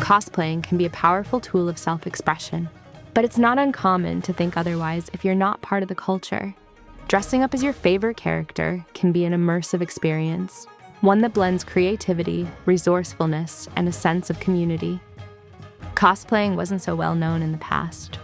Cosplaying can be a powerful tool of self-expression, but it's not uncommon to think otherwise if you're not part of the culture. Dressing up as your favorite character can be an immersive experience, one that blends creativity, resourcefulness, and a sense of community. Cosplaying wasn't so well known in the past.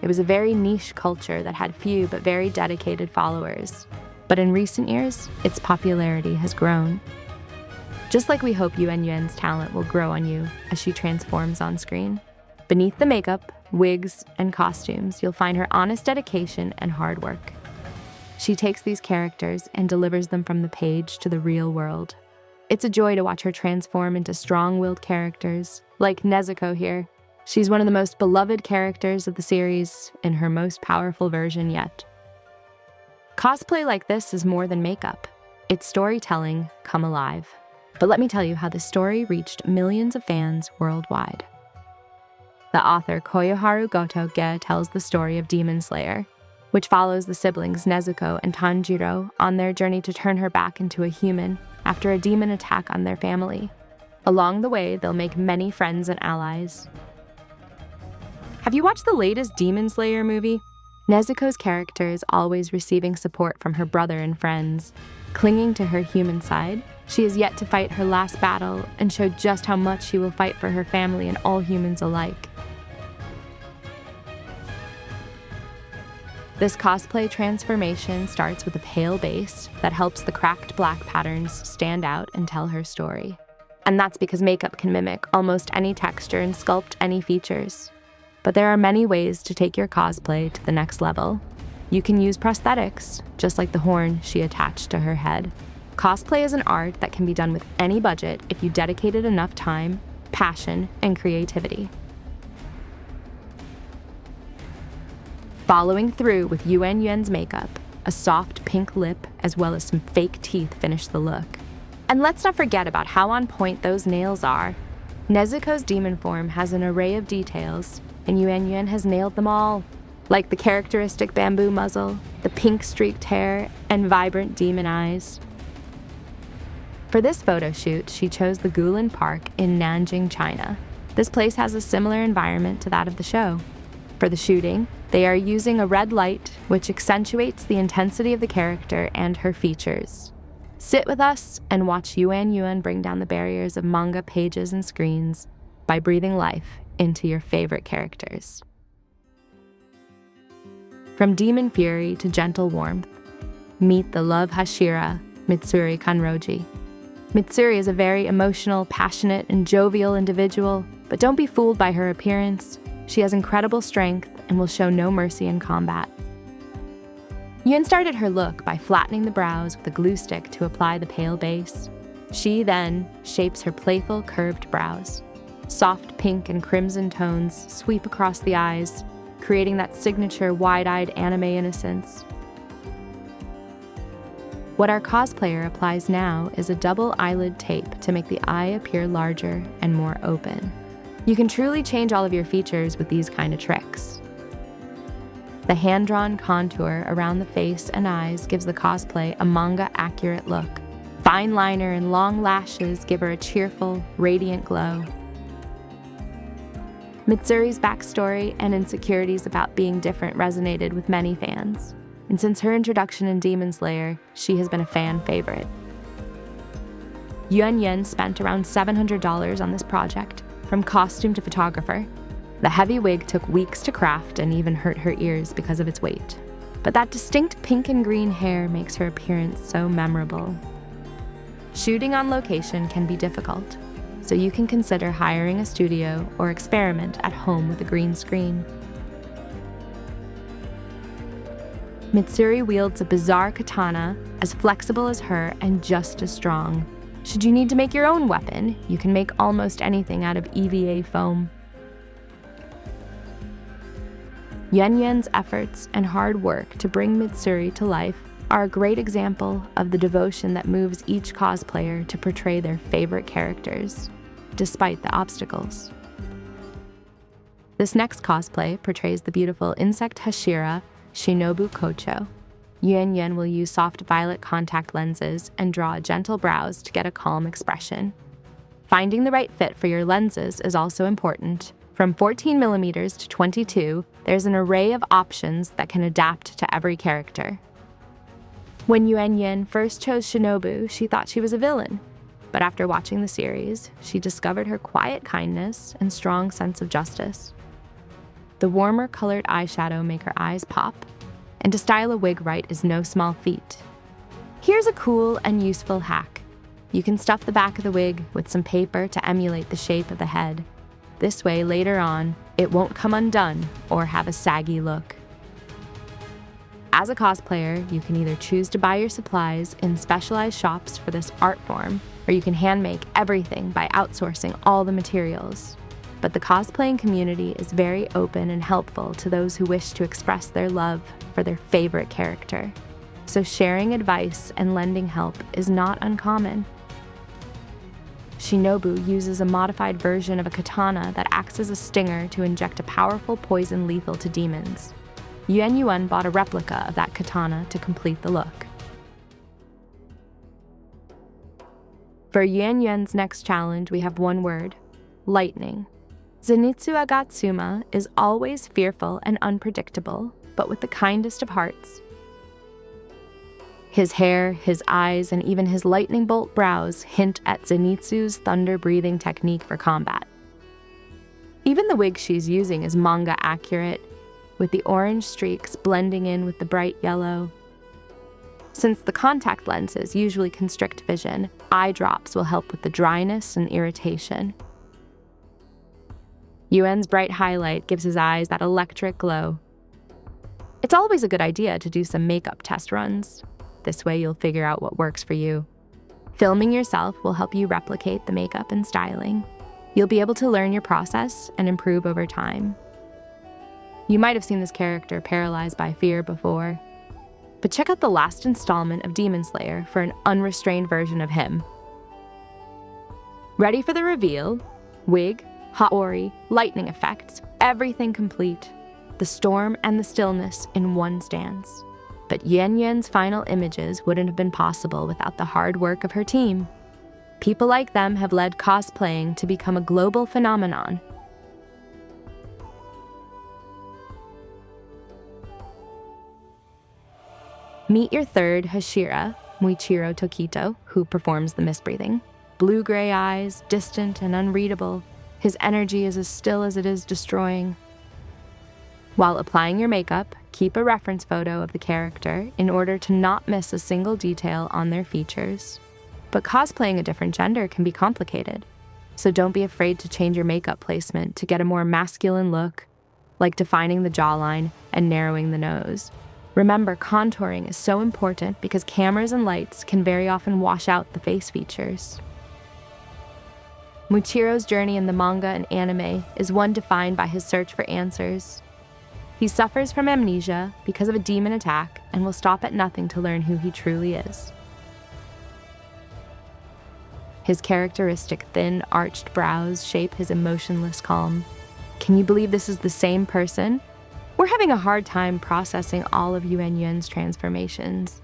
It was a very niche culture that had few but very dedicated followers. But in recent years, its popularity has grown. Just like we hope YuanYuan's talent will grow on you as she transforms on screen. Beneath the makeup, wigs, and costumes, you'll find her honest dedication and hard work. She takes these characters and delivers them from the page to the real world. It's a joy to watch her transform into strong-willed characters, like Nezuko here. She's one of the most beloved characters of the series in her most powerful version yet. Cosplay like this is more than makeup. It's storytelling come alive. But let me tell you how the story reached millions of fans worldwide. The author Koyoharu Goto tells the story of Demon Slayer, which follows the siblings Nezuko and Tanjiro on their journey to turn her back into a human after a demon attack on their family. Along the way, they'll make many friends and allies. Have you watched the latest Demon Slayer movie? Nezuko's character is always receiving support from her brother and friends. Clinging to her human side, she is yet to fight her last battle and show just how much she will fight for her family and all humans alike. This cosplay transformation starts with a pale base that helps the cracked black patterns stand out and tell her story. And that's because makeup can mimic almost any texture and sculpt any features. But there are many ways to take your cosplay to the next level. You can use prosthetics, just like the horn she attached to her head. Cosplay is an art that can be done with any budget if you dedicated enough time, passion, and creativity. Following through with YuanYuan's makeup, a soft pink lip as well as some fake teeth finish the look. And let's not forget about how on point those nails are. Nezuko's demon form has an array of details, and YuanYuan has nailed them all, like the characteristic bamboo muzzle, the pink streaked hair, and vibrant demon eyes. For this photo shoot, she chose the Guilin Park in Nanjing, China. This place has a similar environment to that of the show. For the shooting, they are using a red light, which accentuates the intensity of the character and her features. Sit with us and watch YuanYuan bring down the barriers of manga pages and screens by breathing life into your favorite characters. From demon fury to gentle warmth, meet the love Hashira, Mitsuri Kanroji. Mitsuri is a very emotional, passionate, and jovial individual, but don't be fooled by her appearance. She has incredible strength and will show no mercy in combat. Yuan started her look by flattening the brows with a glue stick to apply the pale base. She then shapes her playful, curved brows. Soft pink and crimson tones sweep across the eyes, creating that signature wide-eyed anime innocence. What our cosplayer applies now is a double eyelid tape to make the eye appear larger and more open. You can truly change all of your features with these kind of tricks. The hand-drawn contour around the face and eyes gives the cosplay a manga-accurate look. Fine liner and long lashes give her a cheerful, radiant glow. Mitsuri's backstory and insecurities about being different resonated with many fans, and since her introduction in Demon Slayer, she has been a fan favorite. YuanYuan spent around $700 on this project, from costume to photographer. The heavy wig took weeks to craft and even hurt her ears because of its weight. But that distinct pink and green hair makes her appearance so memorable. Shooting on location can be difficult, so you can consider hiring a studio or experiment at home with a green screen. Mitsuri wields a bizarre katana, as flexible as her and just as strong. Should you need to make your own weapon, you can make almost anything out of EVA foam. YuanYuan's efforts and hard work to bring Mitsuri to life are a great example of the devotion that moves each cosplayer to portray their favorite characters, despite the obstacles. This next cosplay portrays the beautiful insect Hashira, Shinobu Kocho. YuanYuan will use soft violet contact lenses and draw gentle brows to get a calm expression. Finding the right fit for your lenses is also important. From 14mm to 22, there's an array of options that can adapt to every character. When YuanYuan first chose Shinobu, she thought she was a villain. But after watching the series, she discovered her quiet kindness and strong sense of justice. The warmer colored eyeshadow make her eyes pop, and to style a wig right is no small feat. Here's a cool and useful hack. You can stuff the back of the wig with some paper to emulate the shape of the head. This way, later on, it won't come undone or have a saggy look. As a cosplayer, you can either choose to buy your supplies in specialized shops for this art form, or you can hand make everything by outsourcing all the materials. But the cosplaying community is very open and helpful to those who wish to express their love for their favorite character. So sharing advice and lending help is not uncommon. Shinobu uses a modified version of a katana that acts as a stinger to inject a powerful poison lethal to demons. YuanYuan bought a replica of that katana to complete the look. For YuanYuan's next challenge, we have one word: lightning. Zenitsu Agatsuma is always fearful and unpredictable, but with the kindest of hearts. His hair, his eyes, and even his lightning bolt brows hint at Zenitsu's thunder-breathing technique for combat. Even the wig she's using is manga accurate, with the orange streaks blending in with the bright yellow. Since the contact lenses usually constrict vision, eye drops will help with the dryness and irritation. Yuan's bright highlight gives his eyes that electric glow. It's always a good idea to do some makeup test runs. This way you'll figure out what works for you. Filming yourself will help you replicate the makeup and styling. You'll be able to learn your process and improve over time. You might have seen this character paralyzed by fear before, but check out the last installment of Demon Slayer for an unrestrained version of him. Ready for the reveal? Wig, hot ori, lightning effects, everything complete. The storm and the stillness in one stance. But YuanYuan's final images wouldn't have been possible without the hard work of her team. People like them have led cosplaying to become a global phenomenon. Meet your third Hashira, Muichiro Tokito, who performs the mist-breathing. Blue-gray eyes, distant and unreadable. His energy is as still as it is destroying. While applying your makeup, keep a reference photo of the character in order to not miss a single detail on their features. But cosplaying a different gender can be complicated, so don't be afraid to change your makeup placement to get a more masculine look, like defining the jawline and narrowing the nose. Remember, contouring is so important because cameras and lights can very often wash out the face features. Muichiro's journey in the manga and anime is one defined by his search for answers. He suffers from amnesia because of a demon attack and will stop at nothing to learn who he truly is. His characteristic thin, arched brows shape his emotionless calm. Can you believe this is the same person? We're having a hard time processing all of YuanYuan's transformations.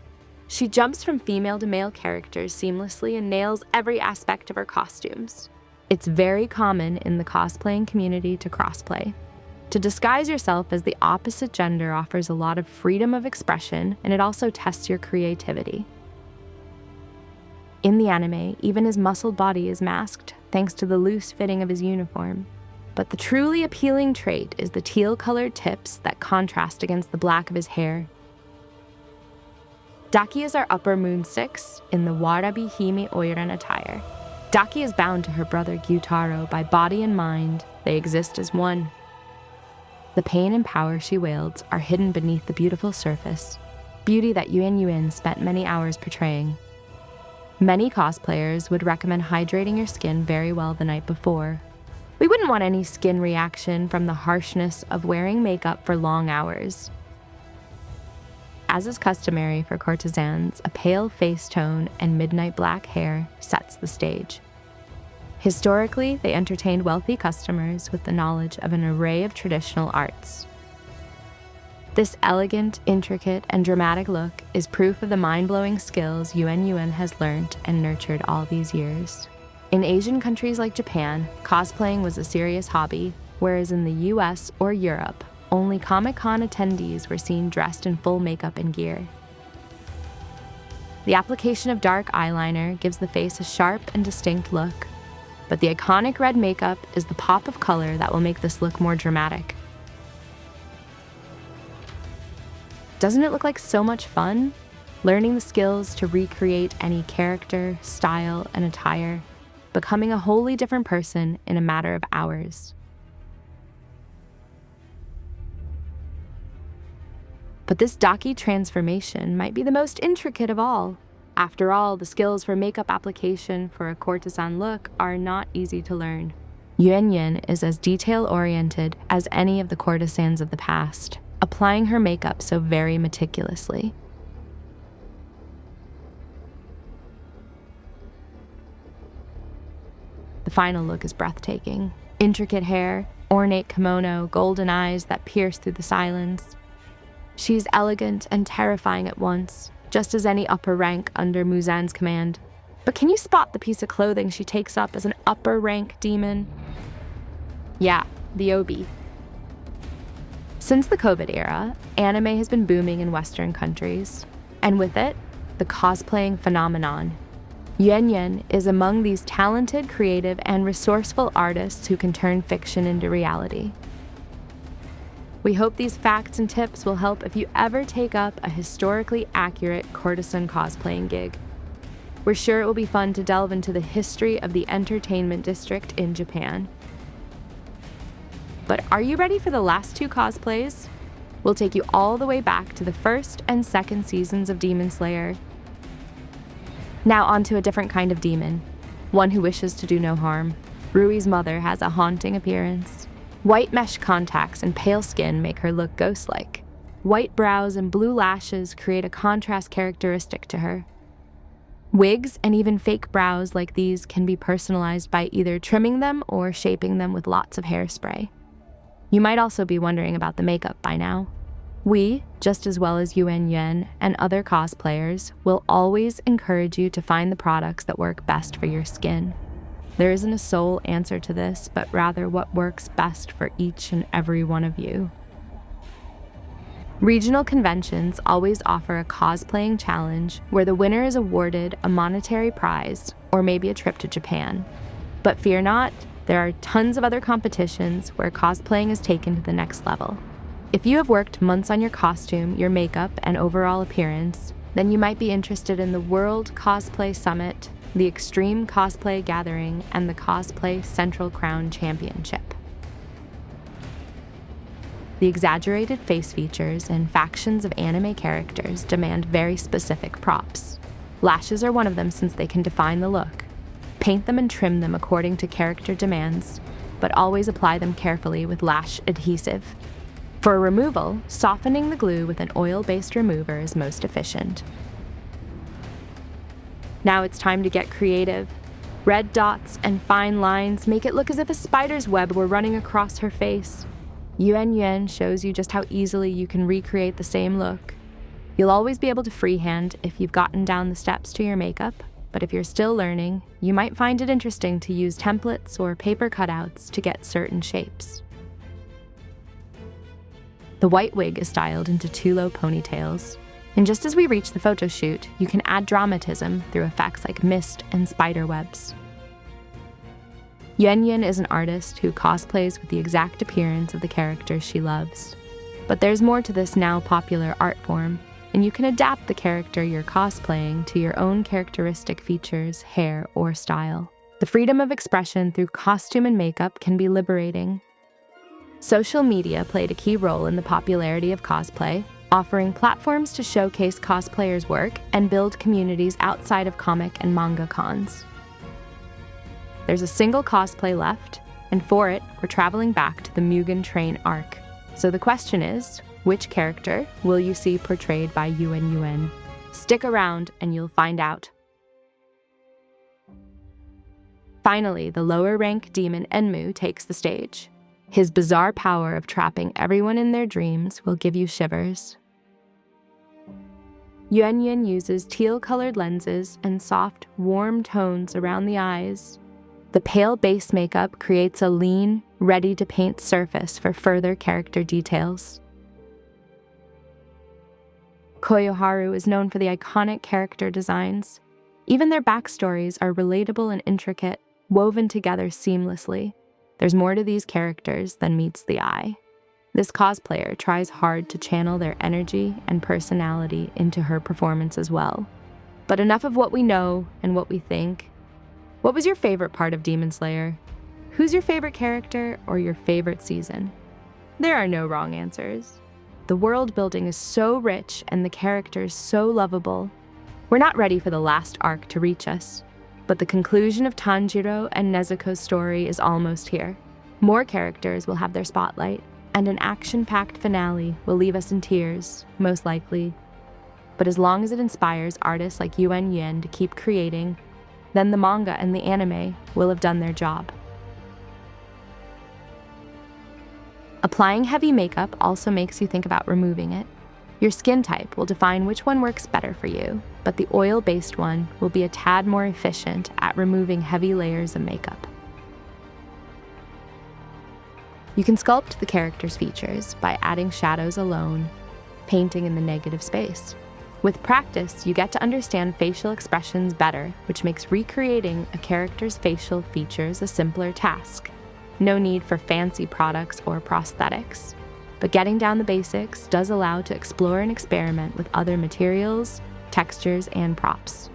She jumps from female to male characters seamlessly and nails every aspect of her costumes. It's very common in the cosplaying community to crossplay. To disguise yourself as the opposite gender offers a lot of freedom of expression, and it also tests your creativity. In the anime, even his muscled body is masked thanks to the loose fitting of his uniform. But the truly appealing trait is the teal-colored tips that contrast against the black of his hair. Daki is our upper moon 6 in the Warabi Hime Oiran attire. Daki is bound to her brother Gyutaro by body and mind. They exist as one. The pain and power she wields are hidden beneath the beautiful surface, beauty that YuanYuan spent many hours portraying. Many cosplayers would recommend hydrating your skin very well the night before. We wouldn't want any skin reaction from the harshness of wearing makeup for long hours. As is customary for courtesans, a pale face tone and midnight black hair sets the stage. Historically, they entertained wealthy customers with the knowledge of an array of traditional arts. This elegant, intricate, and dramatic look is proof of the mind-blowing skills YuanYuan has learned and nurtured all these years. In Asian countries like Japan, cosplaying was a serious hobby, whereas in the US or Europe, only Comic-Con attendees were seen dressed in full makeup and gear. The application of dark eyeliner gives the face a sharp and distinct look, but the iconic red makeup is the pop of color that will make this look more dramatic. Doesn't it look like so much fun? Learning the skills to recreate any character, style, and attire, becoming a wholly different person in a matter of hours. But this Daki transformation might be the most intricate of all. After all, the skills for makeup application for a courtesan look are not easy to learn. YuanYuan is as detail-oriented as any of the courtesans of the past, applying her makeup so very meticulously. The final look is breathtaking. Intricate hair, ornate kimono, golden eyes that pierce through the silence. She's elegant and terrifying at once, just as any upper rank under Muzan's command. But can you spot the piece of clothing she takes up as an upper rank demon? Yeah, the obi. Since the COVID era, anime has been booming in Western countries, and with it, the cosplaying phenomenon. YuanYuan is among these talented, creative, and resourceful artists who can turn fiction into reality. We hope these facts and tips will help if you ever take up a historically accurate courtesan cosplaying gig. We're sure it will be fun to delve into the history of the entertainment district in Japan. But are you ready for the last two cosplays? We'll take you all the way back to the first and second seasons of Demon Slayer. Now onto a different kind of demon, one who wishes to do no harm. Rui's mother has a haunting appearance. White mesh contacts and pale skin make her look ghost-like. White brows and blue lashes create a contrast characteristic to her. Wigs and even fake brows like these can be personalized by either trimming them or shaping them with lots of hairspray. You might also be wondering about the makeup by now. We, just as well as YuanYuan and other cosplayers, will always encourage you to find the products that work best for your skin. There isn't a sole answer to this, but rather what works best for each and every one of you. Regional conventions always offer a cosplaying challenge where the winner is awarded a monetary prize or maybe a trip to Japan. But fear not, there are tons of other competitions where cosplaying is taken to the next level. If you have worked months on your costume, your makeup, and overall appearance, then you might be interested in the World Cosplay Summit, the Extreme Cosplay Gathering, and the Cosplay Central Crown Championship. The exaggerated face features and factions of anime characters demand very specific props. Lashes are one of them since they can define the look. Paint them and trim them according to character demands, but always apply them carefully with lash adhesive. For removal, softening the glue with an oil-based remover is most efficient. Now it's time to get creative. Red dots and fine lines make it look as if a spider's web were running across her face. YuanYuan shows you just how easily you can recreate the same look. You'll always be able to freehand if you've gotten down the steps to your makeup, but if you're still learning, you might find it interesting to use templates or paper cutouts to get certain shapes. The white wig is styled into two low ponytails, and just as we reach the photo shoot, you can add dramatism through effects like mist and spider webs. YuanYuan is an artist who cosplays with the exact appearance of the characters she loves. But there's more to this now popular art form, and you can adapt the character you're cosplaying to your own characteristic features, hair, or style. The freedom of expression through costume and makeup can be liberating. Social media played a key role in the popularity of cosplay, offering platforms to showcase cosplayers' work and build communities outside of comic and manga cons. There's a single cosplay left, and for it, we're traveling back to the Mugen Train arc. So the question is, which character will you see portrayed by YuanYuan? Stick around and you'll find out. Finally, the lower rank demon Enmu takes the stage. His bizarre power of trapping everyone in their dreams will give you shivers. YuanYuan uses teal-colored lenses and soft, warm tones around the eyes. The pale base makeup creates a lean, ready-to-paint surface for further character details. Koyoharu is known for the iconic character designs. Even their backstories are relatable and intricate, woven together seamlessly. There's more to these characters than meets the eye. This cosplayer tries hard to channel their energy and personality into her performance as well. But enough of what we know and what we think. What was your favorite part of Demon Slayer? Who's your favorite character or your favorite season? There are no wrong answers. The world building is so rich and the characters so lovable. We're not ready for the last arc to reach us, but the conclusion of Tanjiro and Nezuko's story is almost here. More characters will have their spotlight, and an action-packed finale will leave us in tears, most likely. But as long as it inspires artists like YuanYuan to keep creating, then the manga and the anime will have done their job. Applying heavy makeup also makes you think about removing it. Your skin type will define which one works better for you, but the oil-based one will be a tad more efficient at removing heavy layers of makeup. You can sculpt the character's features by adding shadows alone, painting in the negative space. With practice, you get to understand facial expressions better, which makes recreating a character's facial features a simpler task. No need for fancy products or prosthetics. But getting down the basics does allow to explore and experiment with other materials, textures, and props.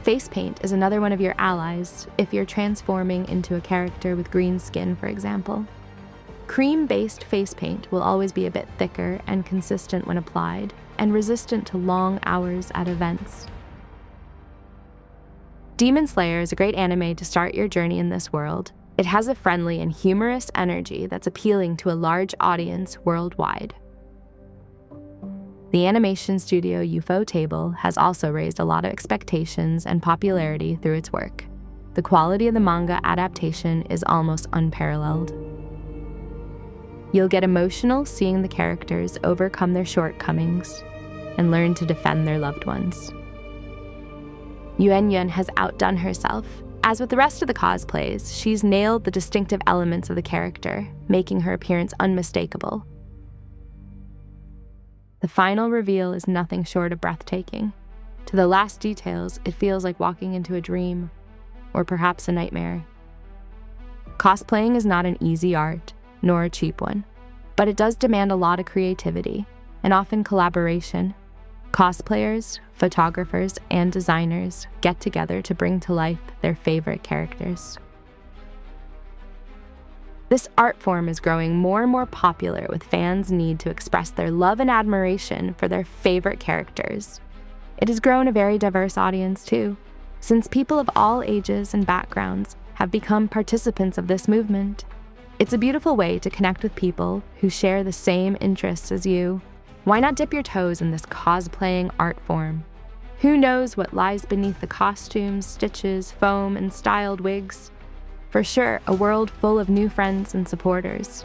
Face paint is another one of your allies if you're transforming into a character with green skin, for example. Cream-based face paint will always be a bit thicker and consistent when applied, and resistant to long hours at events. Demon Slayer is a great anime to start your journey in this world. It has a friendly and humorous energy that's appealing to a large audience worldwide. The animation studio Ufotable has also raised a lot of expectations and popularity through its work. The quality of the manga adaptation is almost unparalleled. You'll get emotional seeing the characters overcome their shortcomings and learn to defend their loved ones. YuanYuan has outdone herself. As with the rest of the cosplays, she's nailed the distinctive elements of the character, making her appearance unmistakable. The final reveal is nothing short of breathtaking. To the last details, it feels like walking into a dream, or perhaps a nightmare. Cosplaying is not an easy art, nor a cheap one, but it does demand a lot of creativity, and often collaboration. Cosplayers, photographers, and designers get together to bring to life their favorite characters. This art form is growing more and more popular with fans' need to express their love and admiration for their favorite characters. It has grown a very diverse audience too, since people of all ages and backgrounds have become participants of this movement. It's a beautiful way to connect with people who share the same interests as you. Why not dip your toes in this cosplaying art form? Who knows what lies beneath the costumes, stitches, foam, and styled wigs? For sure, a world full of new friends and supporters.